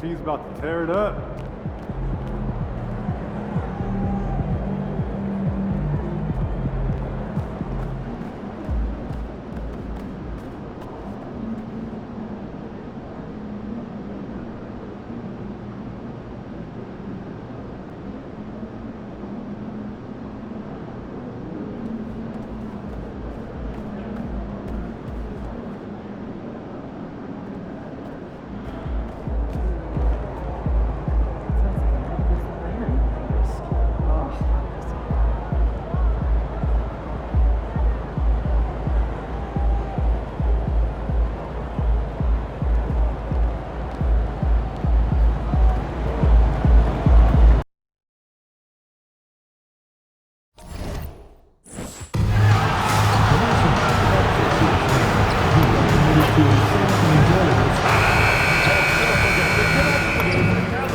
MP's about to tear it up.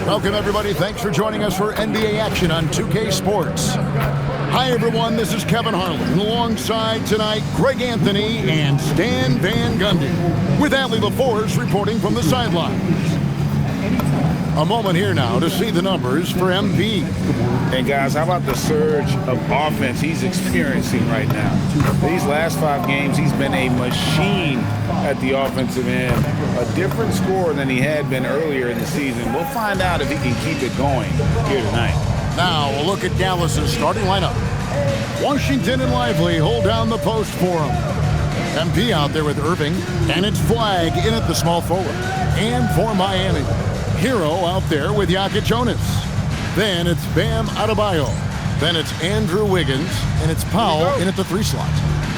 Welcome, everybody. Thanks for joining us for NBA action on 2K Sports. Hi, everyone. This is Kevin Harlan. Alongside tonight, Greg Anthony and Stan Van Gundy, with Allie LaForce reporting from the sidelines. A moment here now to see the numbers for MP. And guys, how about the surge of offense he's experiencing right now? These last 5 games, he's been a machine at the offensive end. A different scorer than he had been earlier in the season. We'll find out if he can keep it going here tonight. Now a look at Dallas's starting lineup. Washington and Lively hold down the post for him. MP out there with Irving, and it's Flag in at the small forward. And for Miami, Hero out there with Jokic Jonas. Then it's Bam Adebayo. Then it's Andrew Wiggins, and it's Powell in at the 3 slot.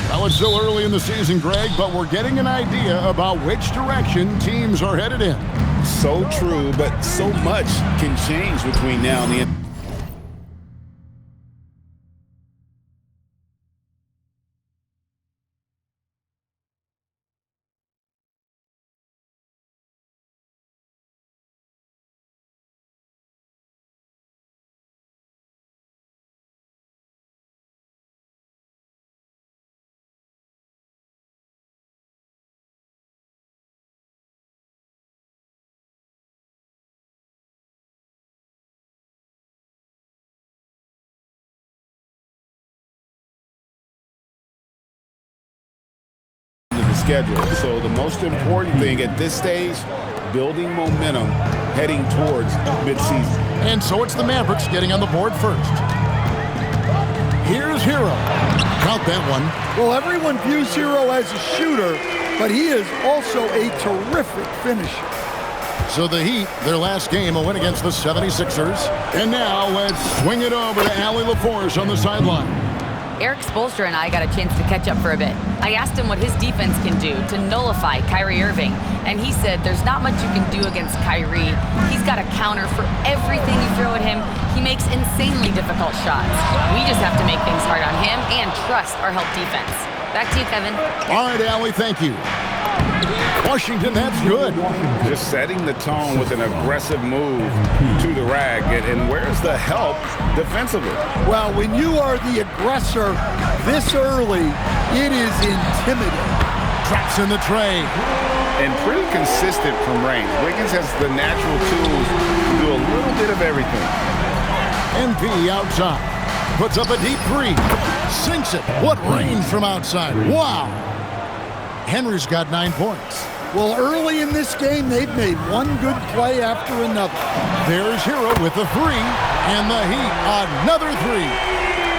Now it's still early in the season, Greg, but we're getting an idea about which direction teams are headed in. So true, but so much can change between now and the end. Schedule. So the most important thing at this stage, building momentum heading towards midseason. And so it's the Mavericks getting on the board first. Here's Hero. Count that one. Well, everyone views Hero as a shooter, but he is also a terrific finisher. So the Heat, their last game, a win against the 76ers. And now let's swing it over to Allie LaForce on the sideline. Eric Spoelstra and I got a chance to catch up for a bit. I asked him what his defense can do to nullify Kyrie Irving, and he said there's not much you can do against Kyrie. He's got a counter for everything you throw at him. He makes insanely difficult shots. We just have to make things hard on him and trust our help defense. Back to you, Kevin. All right, Allie, thank you. Washington, that's good. Just setting the tone with an aggressive move to the rag. And where's the help defensively? Well, when you are the aggressor this early, it is intimidating. Traps in the tray. And pretty consistent from range. Wiggins has the natural tools to do a little bit of everything. MP outside. Puts up a deep 3. Sinks it. What range from outside. Wow. Henry's got 9 points. Well, early in this game, they've made one good play after another. There's Hero with a 3, and the Heat another 3.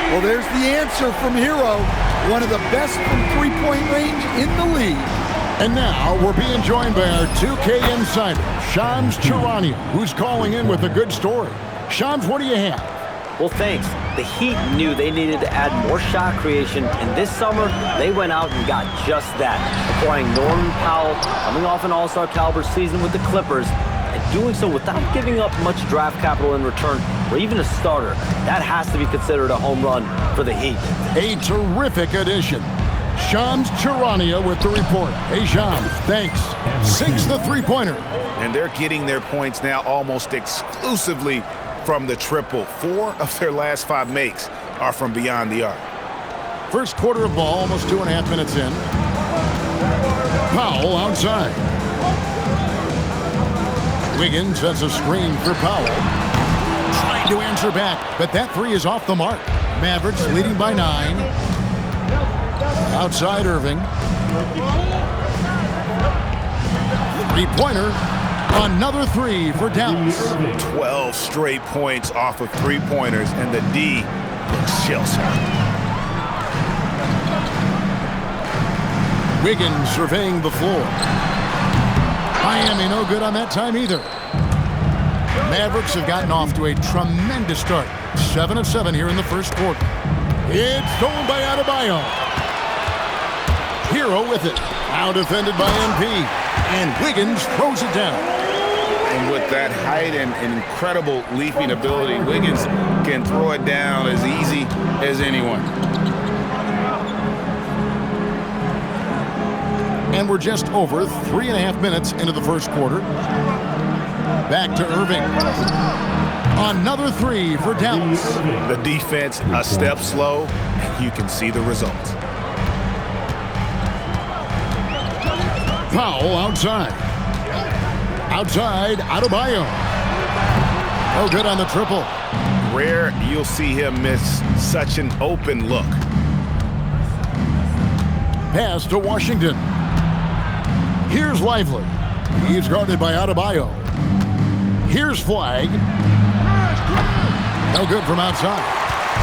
Well, there's the answer from Hero, one of the best from three-point range in the league. And now we're being joined by our 2K insider, Shams Charania, who's calling in with a good story. Shams, what do you have? Well, thanks. The Heat knew they needed to add more shot creation, and this summer, they went out and got just that, acquiring Norman Powell, coming off an all-star caliber season with the Clippers, and doing so without giving up much draft capital in return, or even a starter. That has to be considered a home run for the Heat. A terrific addition. Shams Charania with the report. Hey, Shams, thanks. Sinks the three-pointer. And they're getting their points now almost exclusively from the triple. 4 of their last 5 makes are from beyond the arc. First quarter of ball, almost 2.5 minutes in. Powell outside. Wiggins sets a screen for Powell. Trying to answer back, but that three is off the mark. Mavericks leading by 9. Outside Irving. Three-pointer. Another three for Dallas. 12 straight points off of three-pointers, and the D looks shell-shocked. Wiggins surveying the floor. Miami no good on that time either. Mavericks have gotten off to a tremendous start. 7 of 7 here in the first quarter. It's stolen by Adebayo. Hero with it. Now defended by MP. And Wiggins throws it down. And with that height and incredible leaping ability, Wiggins can throw it down as easy as anyone. And we're just over 3.5 minutes into the first quarter. Back to Irving. Another three for Dallas. The defense a step slow. You can see the results. Powell outside. Outside, Adebayo. No good on the triple. Rare you'll see him miss such an open look. Pass to Washington. Here's Lively. He's guarded by Adebayo. Here's Flag. No good from outside.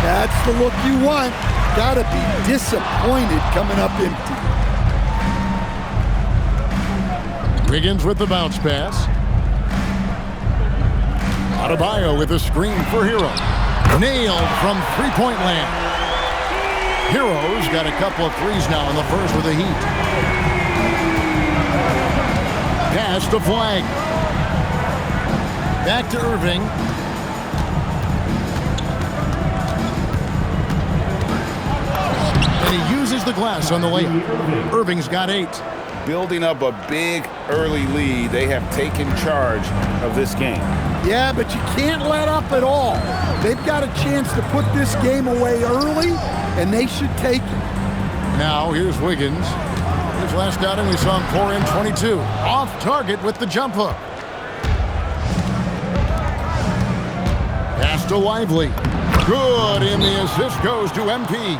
That's the look you want. Gotta be disappointed coming up empty. Wiggins with the bounce pass. Adebayo with a screen for Hero. Nailed from three-point land. Hero's got a couple of threes now in the first with the Heat. Pass to Flag. Back to Irving. And he uses the glass on the layup. Irving's got 8. Building up a big early lead, they have taken charge of this game. Yeah, but you can't let up at all. They've got a chance to put this game away early, and they should take it. Now, here's Wiggins. His last outing, we saw him pour in 22. Off target with the jump hook. Pass to Lively. Good, and the assist goes to MP.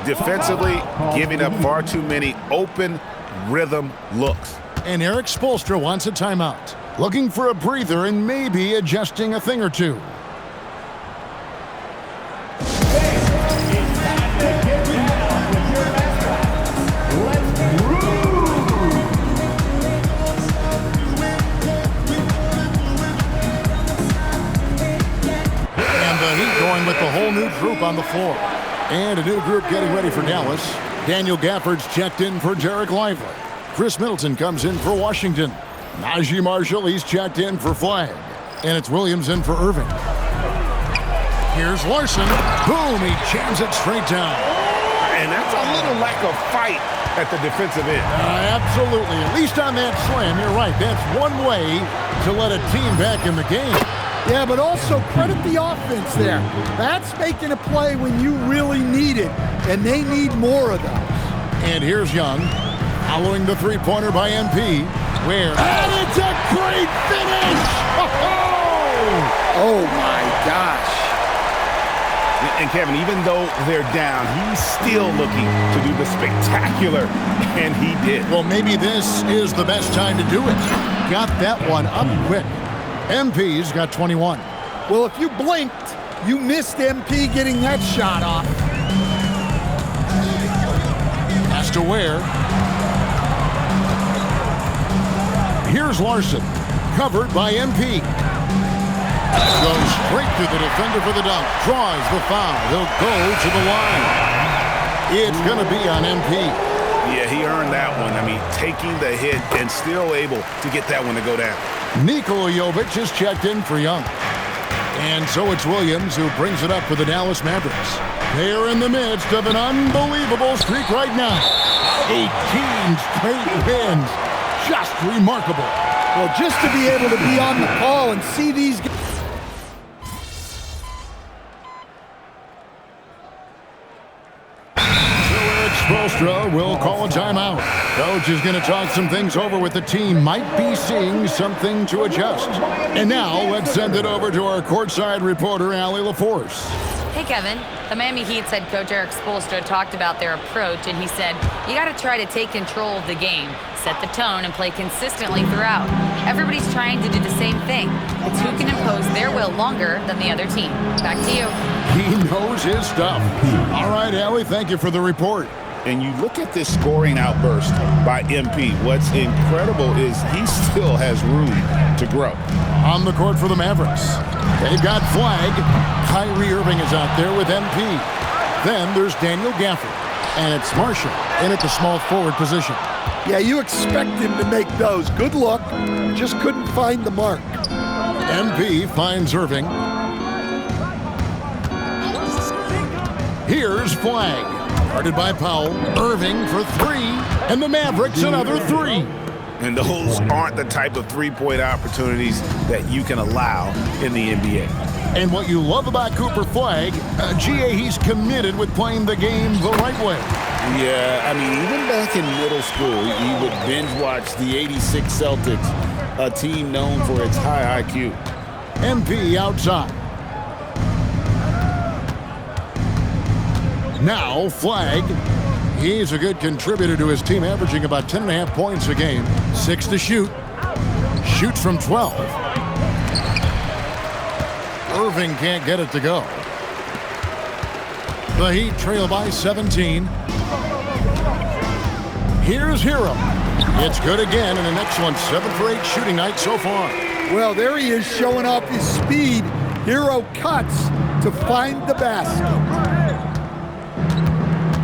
Defensively, giving up far too many open rhythm looks. And Eric Spoelstra wants a timeout. Looking for a breather and maybe adjusting a thing or two. And the Heat going with the whole new group on the floor. And a new group getting ready for Dallas. Daniel Gafford's checked in for Derek Lively. Chris Middleton comes in for Washington. Najee Marshall, he's checked in for Flag. And it's Williams in for Irving. Here's Larson. Boom, he jams it straight down. And that's a little lack of fight at the defensive end. Absolutely. At least on that slam, you're right. That's one way to let a team back in the game. Yeah, but also credit the offense there. That's making a play when you really need it, and they need more of those. And here's Young, following the three-pointer by MP, where... And it's a great finish! Oh, my gosh. And Kevin, even though they're down, he's still looking to do the spectacular, and he did. Well, maybe this is the best time to do it. Got that one up quick. MP's got 21. Well, if you blinked, you missed MP getting that shot off. Has to Ware. Here's Larson, covered by MP. Goes straight to the defender for the dunk. Draws the foul. He'll go to the line. It's going to be on MP. Yeah, he earned that one. I mean, taking the hit and still able to get that one to go down. Nikola Jovic is checked in for Young. And so it's Williams who brings it up for the Dallas Mavericks. They're in the midst of an unbelievable streak right now. 18 straight wins. Just remarkable. Well, just to be able to be on the call and see these guys. Spoelstra will call a timeout. Coach is going to talk some things over with the team. Might be seeing something to adjust. And now let's send it over to our courtside reporter, Allie LaForce. Hey, Kevin. The Miami Heat's head coach Eric Spoelstra talked about their approach, and he said, you got to try to take control of the game, set the tone, and play consistently throughout. Everybody's trying to do the same thing. It's who can impose their will longer than the other team. Back to you. He knows his stuff. All right, Allie, thank you for the report. And you look at this scoring outburst by MP. What's incredible is he still has room to grow. On the court for the Mavericks. They've got Flag. Kyrie Irving is out there with MP. Then there's Daniel Gafford. And it's Marshall in at the small forward position. Yeah, you expect him to make those. Good luck. Just couldn't find the mark. MP finds Irving. Here's Flag. Guarded by Powell. Irving for three. And the Mavericks another three. And those aren't the type of three-point opportunities that you can allow in the NBA. And what you love about Cooper Flag, GA, he's committed with playing the game the right way. Yeah, I mean, even back in middle school, you would binge watch the '86 Celtics, a team known for its high IQ. MP outside. Now Flag. He's a good contributor to his team, averaging about 10.5 points a game. 6 to shoot. Shoots from 12. Irving can't get it to go. The Heat trail by 17. Here's Hero. It's good again, and an excellent 7 for 8 shooting night so far. Well, there he is showing off his speed. Hero cuts to find the basket.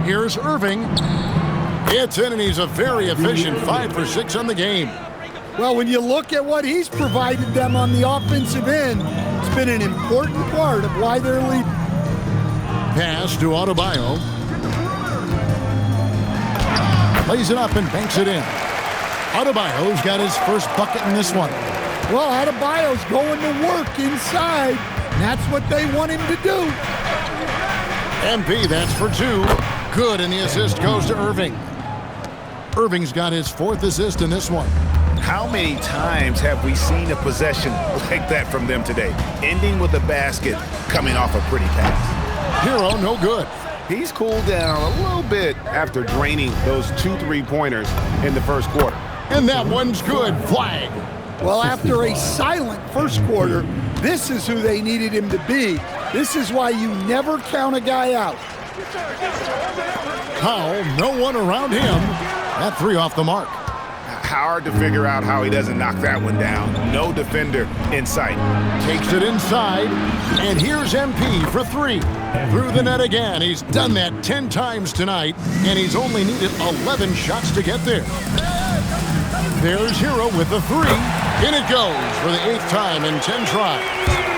Here's Irving. It's in, and he's a very efficient 5 for 6 on the game. Well, when you look at what he's provided them on the offensive end, it's been an important part of why they're leading. Pass to Adebayo. Lays it up and banks it in. Adebayo's got his first bucket in this one. Well, Adebayo's going to work inside. That's what they want him to do. MP, that's for 2. Good, and the assist goes to Irving. Irving's got his 4th assist in this one. How many times have we seen a possession like that from them today, ending with a basket coming off a pretty pass? Hero, no good. He's cooled down a little bit after draining those 2 3-pointers in the first quarter. And that one's good. Flag. Well, after a silent first quarter, this is who they needed him to be. This is why you never count a guy out. Powell, no one around him. That 3 off the mark. Hard to figure out how he doesn't knock that one down. No defender in sight. Takes it inside, and here's MP for 3. Through the net again. He's done that 10 times tonight, and he's only needed 11 shots to get there. There's Hero with the 3. In it goes for the 8th time in 10 tries.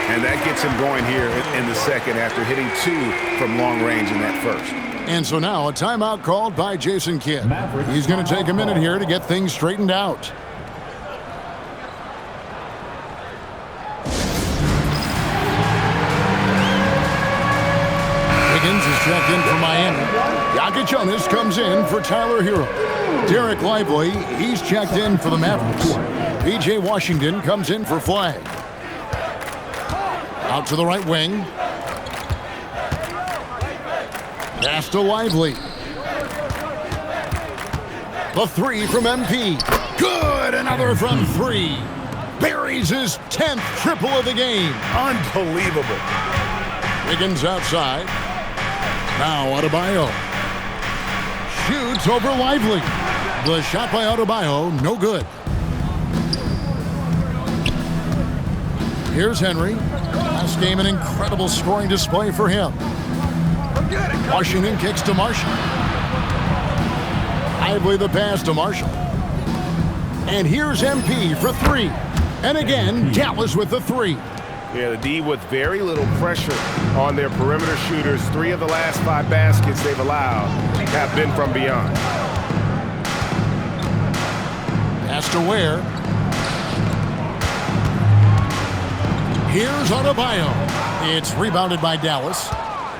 And that gets him going here in the second after hitting 2 from long range in that first. And so now a timeout called by Jason Kidd. He's going to take a minute here to get things straightened out. Higgins is checked in for Miami. Jokic Jonas comes in for Tyler Hero. Derek Lively, he's checked in for the Mavericks. P.J. Washington comes in for Flag. Out to the right wing. Pass to Lively. The 3 from MP. Good! Another from 3. Buries his 10th triple of the game. Unbelievable. Higgins outside. Now Adebayo. Shoots over Lively. The shot by Adebayo, no good. Here's Henry. Last game, an incredible scoring display for him. Washington kicks to Marshall. Lively the pass to Marshall. And here's MP for 3. And again, Dallas with the 3. Yeah, the D with very little pressure on their perimeter shooters. 3 of the last 5 baskets they've allowed have been from beyond. Pass to Ware. Here's Adebayo. It's rebounded by Dallas.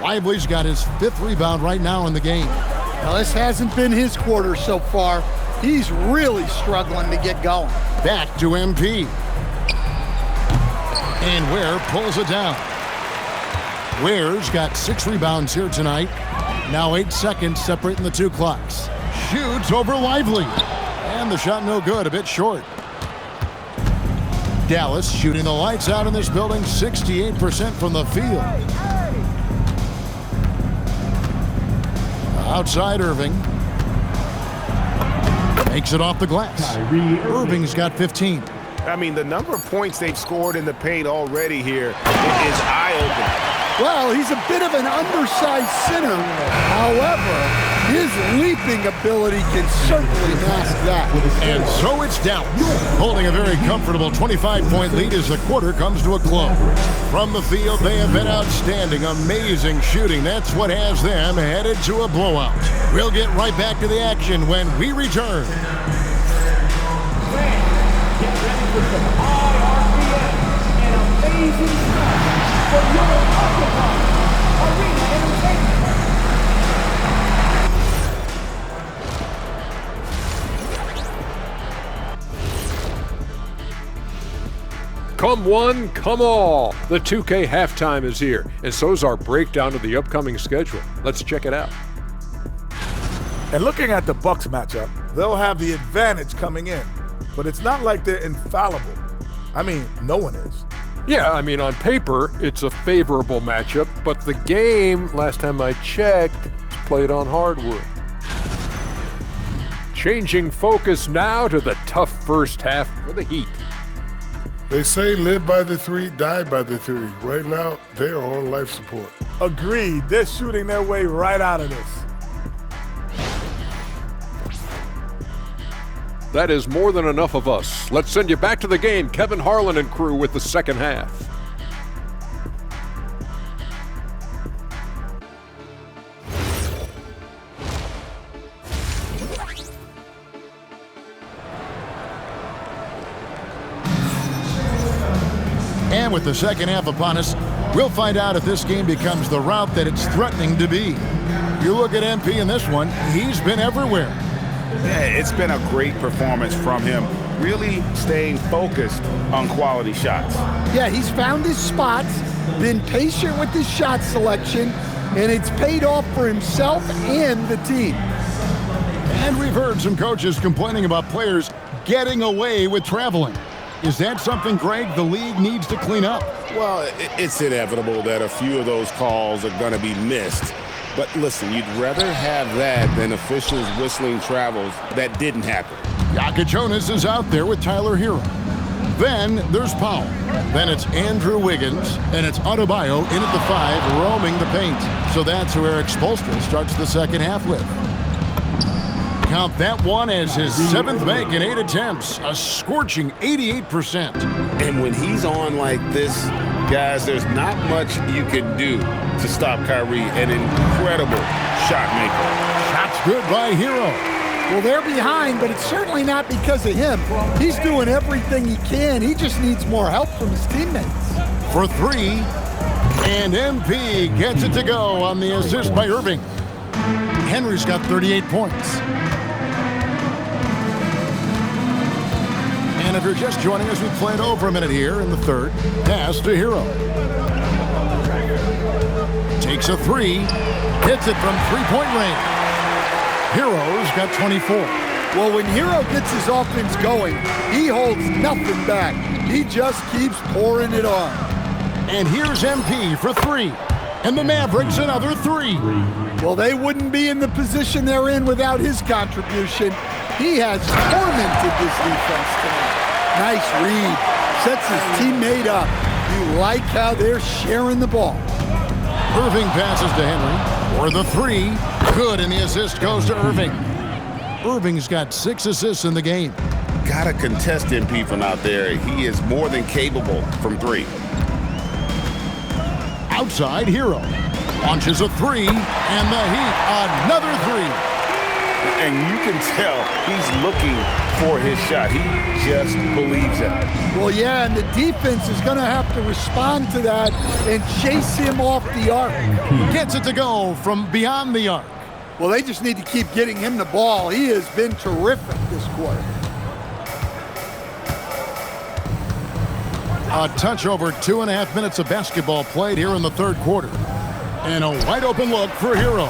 Lively's got his 5th rebound right now in the game. Well, this hasn't been his quarter so far. He's really struggling to get going. Back to MP. And Ware pulls it down. Ware's got 6 rebounds here tonight. Now 8 seconds separating the two clocks. Shoots over Lively. And the shot no good, a bit short. Dallas shooting the lights out in this building, 68% from the field. Outside Irving. Makes it off the glass. Irving's got 15. I mean, the number of points they've scored in the paint already here is eye-opening. Well, he's a bit of an undersized center. However, his leaping ability can certainly mask that. And so it's Dallas, holding a very comfortable 25-point lead as the quarter comes to a close. From the field, they have been outstanding, amazing shooting. That's what has them headed to a blowout. We'll get right back to the action when we return. Get ready for some high RPM and amazing stuff for your Occupy Arena Entertainment. Come one, come all. The 2K halftime is here, and so's our breakdown of the upcoming schedule. Let's check it out. And looking at the Bucks matchup, they'll have the advantage coming in. But it's not like they're infallible. I mean, no one is. Yeah, I mean, on paper, it's a favorable matchup, but the game, last time I checked, is played on hardwood. Changing focus now to the tough first half for the Heat. They say live by the 3, die by the 3. Right now, they are on life support. Agreed. They're shooting their way right out of this. That is more than enough of us. Let's send you back to the game, Kevin Harlan and crew with the second half. And with the second half upon us, we'll find out if this game becomes the route that it's threatening to be. You look at MP in this one, he's been everywhere. Yeah, it's been a great performance from him, really staying focused on quality shots. Yeah, he's found his spots, been patient with his shot selection, and it's paid off for himself and the team. And we've heard some coaches complaining about players getting away with traveling. Is that something, Greg, the league needs to clean up? Well, it's inevitable that a few of those calls are going to be missed. But listen, you'd rather have that than officials whistling travels that didn't happen. Yaka Jonas is out there with Tyler Hero. Then there's Powell. Then it's Andrew Wiggins, and it's Adebayo in at the 5, roaming the paint. So that's who Eric Spoelstra starts the second half with. Count that one as his 7th make in 8 attempts, a scorching 88%. And when he's on like this, guys, there's not much you can do to stop Kyrie, an incredible shot maker. Shots good by Hero. Well, they're behind, but it's certainly not because of him. He's doing everything he can. He just needs more help from his teammates. For 3, and MP gets it to go on the assist by Irving. Henry's got 38 points. And if you're just joining us, we played over a minute here in the third. Pass to Hero. Takes a 3, hits it from 3-point range. Hero's got 24. Well, when Hero gets his offense going, he holds nothing back. He just keeps pouring it on. And here's MP for 3. And the Mavericks another 3. Well, they wouldn't be in the position they're in without his contribution. He has tormented this defense tonight. Nice read. Sets his teammate up. You like how they're sharing the ball. Irving passes to Henry for the 3. Good, and the assist goes to Irving. Irving's got 6 assists in the game. Gotta contest MP from out there. He is more than capable from 3. Outside Hero. Launches a 3, and the Heat another 3. And you can tell he's looking for his shot. He just believes it. Well, yeah, and the defense is going to have to respond to that and chase him off the arc. Gets it to go from beyond the arc. Well, they just need to keep getting him the ball. He has been terrific this quarter. A touch over 2.5 minutes of basketball played here in the third quarter. And a wide open look for Hero.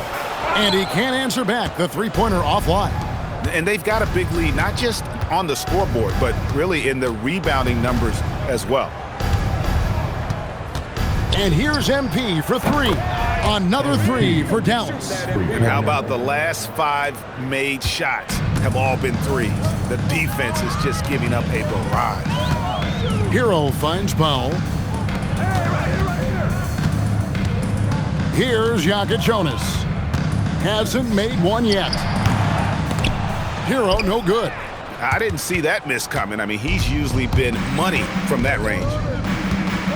And he can't answer back the three-pointer offline. And they've got a big lead, not just on the scoreboard, but really in the rebounding numbers as well. And here's MP for three. Another three for Dallas. And how about the last 5 made shots have all been threes? The defense is just giving up a barrage. Hero finds Powell. Here's Jonas. Hasn't made one yet. Hero, no good. I didn't see that miss coming. I mean, he's usually been money from that range.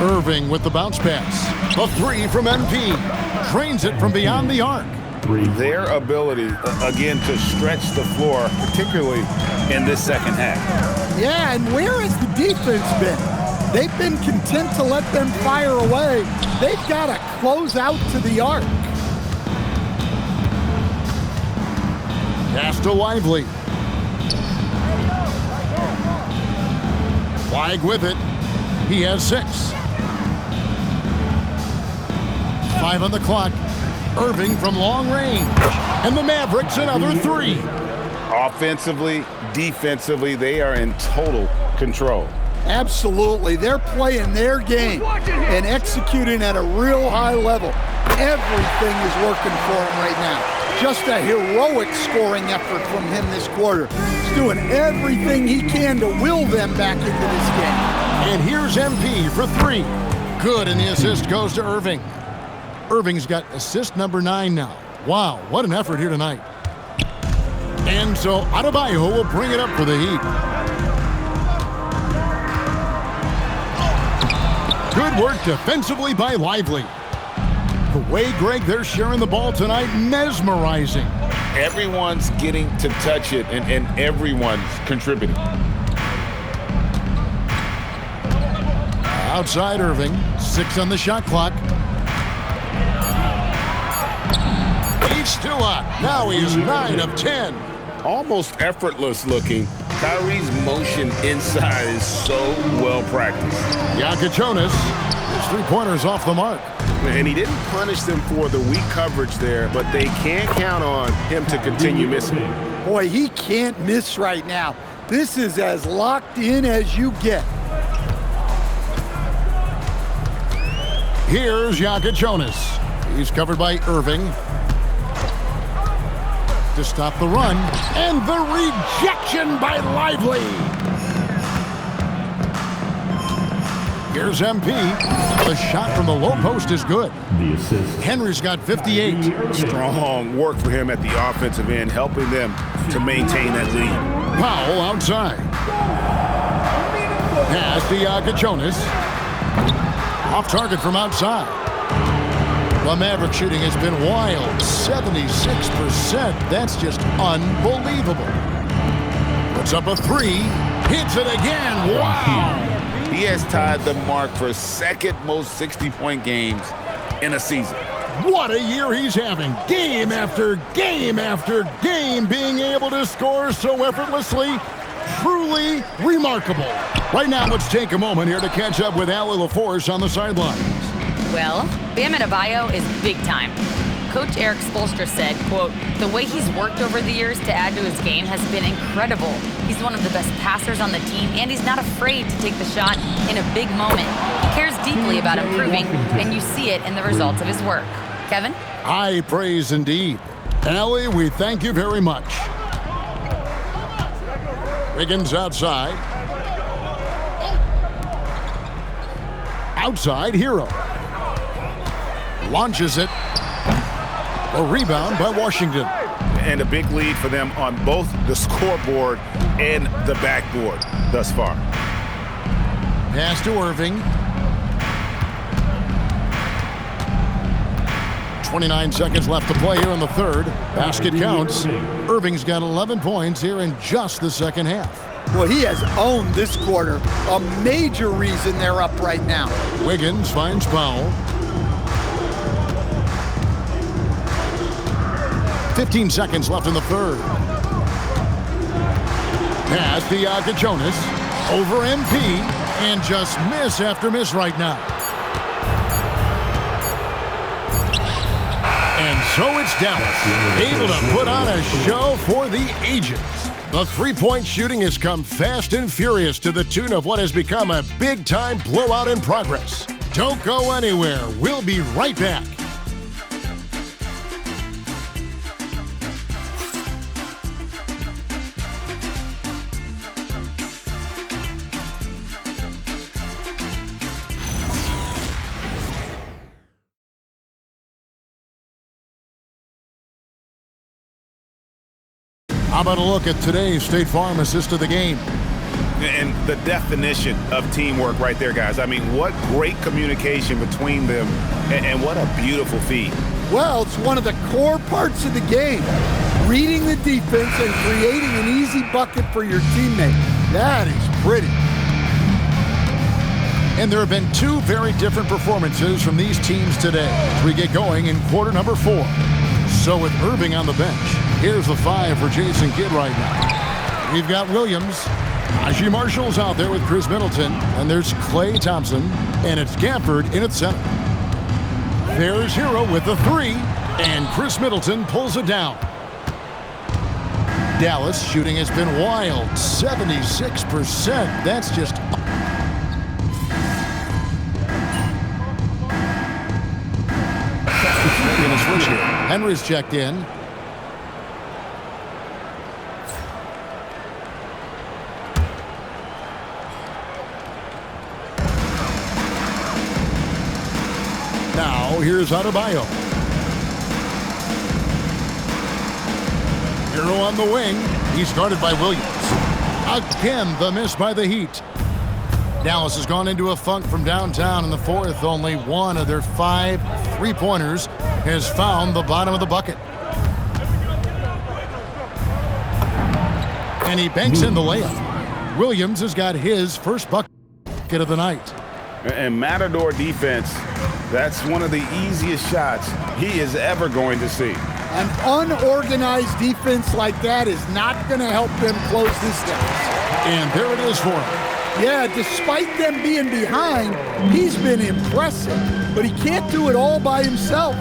Irving with the bounce pass. A three from MP. Drains it from beyond the arc. Their ability, again, to stretch the floor, particularly in this second half. Yeah, and where has the defense been? They've been content to let them fire away. They've got to close out to the arc. Pass to Lively. Flag with it. He has 6. 5 on the clock. Irving from long range. And the Mavericks another 3. Offensively, defensively, they are in total control. Absolutely. They're playing their game and executing at a real high level. Everything is working for them right now. Just a heroic scoring effort from him this quarter. He's doing everything he can to will them back into this game. And here's MP for 3. Good, and the assist goes to Irving. Irving's got assist number 9 now. Wow, what an effort here tonight. And so Adebayo will bring it up for the Heat. Good work defensively by Lively. The way, Greg, they're sharing the ball tonight, mesmerizing. Everyone's getting to touch it, and everyone's contributing. Outside Irving, 6 on the shot clock. He's still up. Now he's 9 of 10. Almost effortless looking. Kyrie's motion inside is so well practiced. Jonas, his three-pointers off the mark. And he didn't punish them for the weak coverage there, but they can't count on him to continue missing. Boy, he can't miss right now. This is as locked in as you get. Here's Jonas. He's covered by Irving. To stop the run, and the rejection by Lively. Here's MP. The shot from the low post is good. The assist. Henry's got 58. Strong work for him at the offensive end, helping them to maintain that lead. Powell outside. Pass to Jonas. Off target from outside. The Maverick shooting has been wild, 76%. That's just unbelievable. Puts up a 3, hits it again. Wow! He has tied the mark for second most 60-point games in a season. What a year he's having. Game after game after game, being able to score so effortlessly. Truly remarkable. Right now, let's take a moment here to catch up with Allie LaForce on the sidelines. Well, Bam Adebayo is big time. Coach Eric Spoelstra said, quote, "The way he's worked over the years to add to his game has been incredible. He's one of the best passers on the team, and he's not afraid to take the shot in a big moment. He cares deeply about improving, and you see it in the results of his work." Kevin? High praise indeed. Allie, we thank you very much. Wiggins outside. Outside, Hero. Launches it. A rebound by Washington. And a big lead for them on both the scoreboard and the backboard thus far. Pass to Irving. 29 seconds left to play here in the third. Basket counts. Irving's got 11 points here in just the second half. Well, he has owned this quarter. A major reason they're up right now. Wiggins finds Powell. 15 seconds left in the third. Pass to Jonas. Over MP. And just miss after miss right now. And so it's Dallas, able to put on a show for the ages. The three-point shooting has come fast and furious to the tune of what has become a big-time blowout in progress. Don't go anywhere. We'll be right back. How about a look at today's State Farm assist of the game? And the definition of teamwork right there, guys. I mean, what great communication between them, and what a beautiful feed. Well, it's one of the core parts of the game. Reading the defense and creating an easy bucket for your teammate. That is pretty. And there have been two very different performances from these teams today as we get going in quarter number 4. So with Irving on the bench, here's the 5 for Jason Kidd right now. We've got Williams. Najee Marshall's out there with Chris Middleton. And there's Klay Thompson. And it's Gafford in at center. There's Hero with the 3. And Chris Middleton pulls it down. Dallas shooting has been wild. 76%. That's just... Going to switch here. Henry's checked in. Now, here's Adebayo. Hero on the wing. He's guarded by Williams. Again, the miss by the Heat. Dallas has gone into a funk from downtown in the fourth. Only one of their 5 three-pointers has found the bottom of the bucket. And he banks in the layup. Williams has got his first bucket of the night. And Matador defense, that's one of the easiest shots he is ever going to see. An unorganized defense like that is not going to help them close this down. And there it is for him. Yeah, despite them being behind, he's been impressive, but he can't do it all by himself.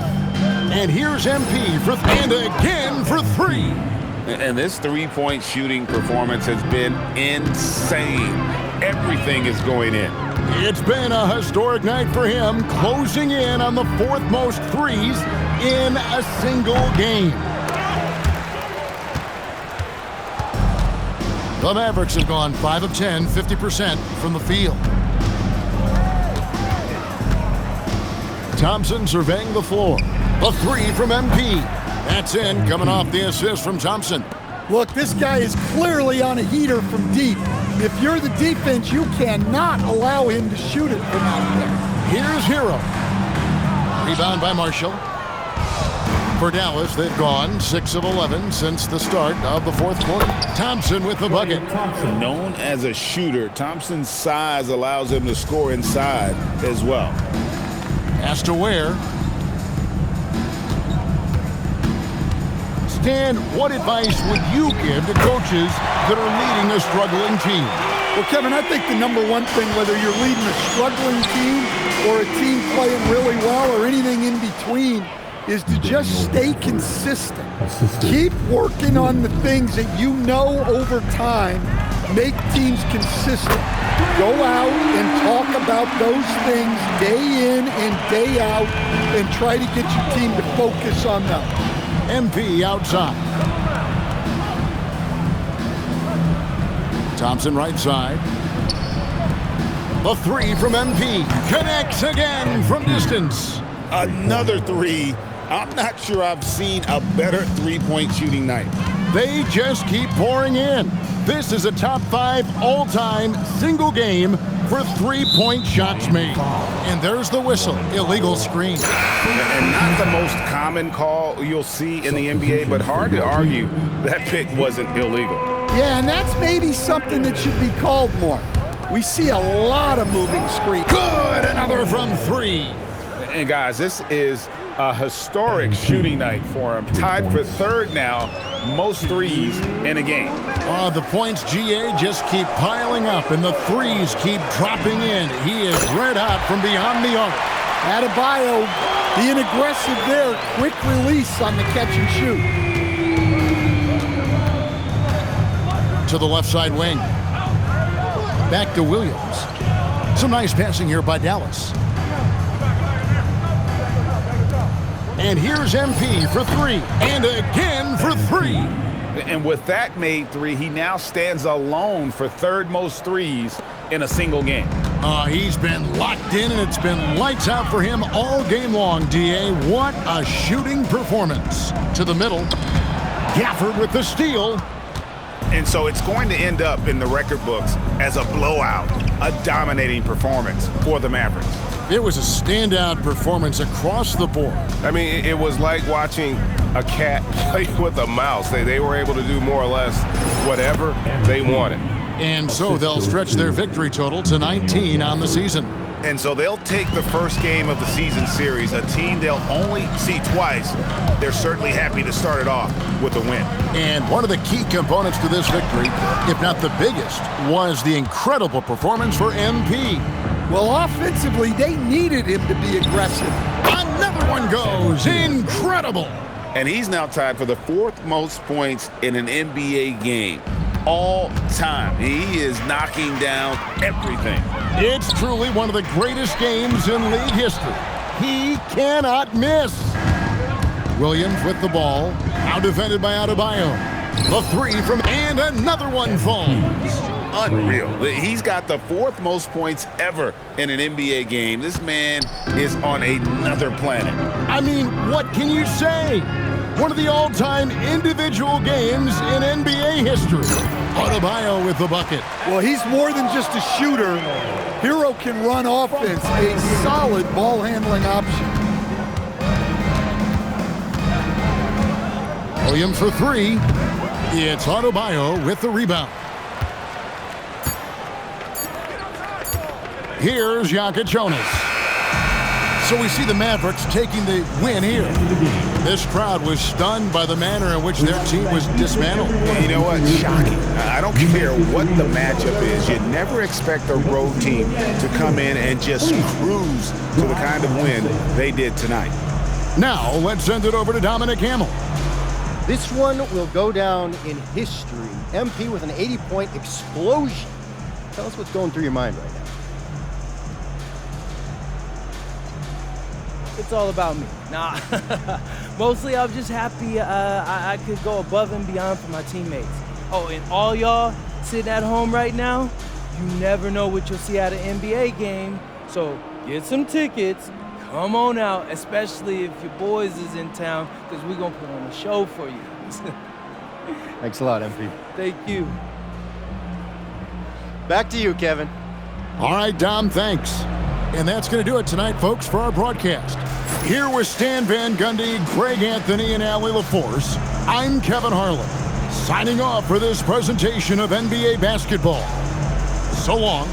And here's MP for and again for 3. And this three-point shooting performance has been insane. Everything is going in. It's been a historic night for him, closing in on the 4th most threes in a single game. The Mavericks have gone 5 of 10, 50% from the field. Thompson surveying the floor. A 3 from MP. That's in, coming off the assist from Thompson. Look, this guy is clearly on a heater from deep. If you're the defense, you cannot allow him to shoot it from out there. Here's Hero. Rebound by Marshall. For Dallas, they've gone 6 of 11 since the start of the 4th quarter. Thompson with the bucket. Known as a shooter, Thompson's size allows him to score inside as well. Pass to Ware. Stan, what advice would you give to coaches that are leading a struggling team? Well, Kevin, I think the number one thing, whether you're leading a struggling team or a team playing really well or anything in between, is to just stay consistent. Keep working on the things that you know over time make teams consistent. Go out and talk about those things day in and day out and try to get your team to focus on them. MP outside. Thompson right side. The 3 from MP. Connects again from distance. Another 3. I'm not sure I've seen a better three-point shooting night. They just keep pouring in. This is a top 5 all-time single game for three-point shots made. And there's the whistle. Illegal screen. And not the most common call you'll see in the NBA, but hard to argue that pick wasn't illegal. Yeah, and that's maybe something that should be called more. We see a lot of moving screens. Good, another from 3. And guys, this is A historic shooting night for him. Tied for third now, most threes in a game. The points, GA, just keep piling up, and the threes keep dropping in. He is red hot from beyond the arc. Adebayo being aggressive there. Quick release on the catch and shoot. To the left side wing. Back to Williams. Some nice passing here by Dallas. And here's MP for three. And again for three. And with that made three, he now stands alone for third most threes in a single game. He's been locked in, and it's been lights out for him all game long, DA. What a shooting performance. To the middle. Gafford with the steal. And so it's going to end up in the record books as a blowout, a dominating performance for the Mavericks. It was a standout performance across the board. I mean, it was like watching a cat play with a mouse. They were able to do more or less whatever they wanted. And so they'll stretch their victory total to 19 on the season. And so they'll take the first game of the season series, a team they'll only see twice. They're certainly happy to start it off with a win. And one of the key components to this victory, if not the biggest, was the incredible performance for MP. Well, offensively, they needed him to be aggressive. Another one goes. Incredible. And he's now tied for the fourth most points in an NBA game all time. He is knocking down everything. It's truly one of the greatest games in league history. He cannot miss. Williams with the ball. Now defended by Adebayo. The three from, and another one falls. Unreal. He's got the fourth most points ever in an NBA game. This man is on another planet. I mean, what can you say? One of the all-time individual games in NBA history. Adebayo with the bucket. Well, he's more than just a shooter. Hero can run offense, a solid ball handling option. Williams for three. It's Adebayo with the rebound. Here's Jonas. So we see the Mavericks taking the win here. This crowd was stunned by the manner in which their team was dismantled. You know what? Shocking. I don't care what the matchup is. You never expect a road team to come in and just cruise to the kind of win they did tonight. Now, let's send it over to Dominic Hamill. This one will go down in history. MP with an 80-point explosion. Tell us what's going through your mind right now. It's all about me. Nah, mostly I'm just happy I could go above and beyond for my teammates. Oh, and all y'all sitting at home right now, you never know what you'll see at an NBA game. So get some tickets, come on out, especially if your boys is in town, because we're going to put on a show for you. Thanks a lot, MP. Thank you. Back to you, Kevin. All right, Dom, thanks. And that's going to do it tonight, folks, for our broadcast. Here with Stan Van Gundy, Greg Anthony, and Allie LaForce, I'm Kevin Harlan, signing off for this presentation of NBA basketball. So long.